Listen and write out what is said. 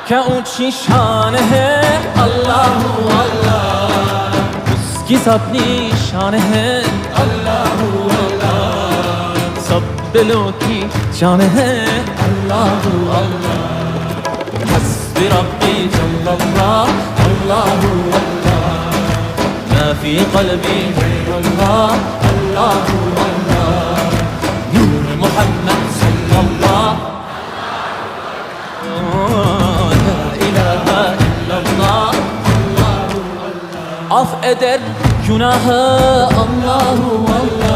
क्या ऊंची शान है अल्लाह अल्लाह, उसकी अपनी शान है अल्लाह अल्लाह, सब दिलों की जान है अल्लाह अल्लाह। हस्बी रब्बी जल्लल्लाह अल्लाह अल्लाह, मा फी क़ल्बी गैरुल्लाह अल्लाह अल्लाह, नूर Muhammad सल्लल्लाह af eder günahı Allahu Allah.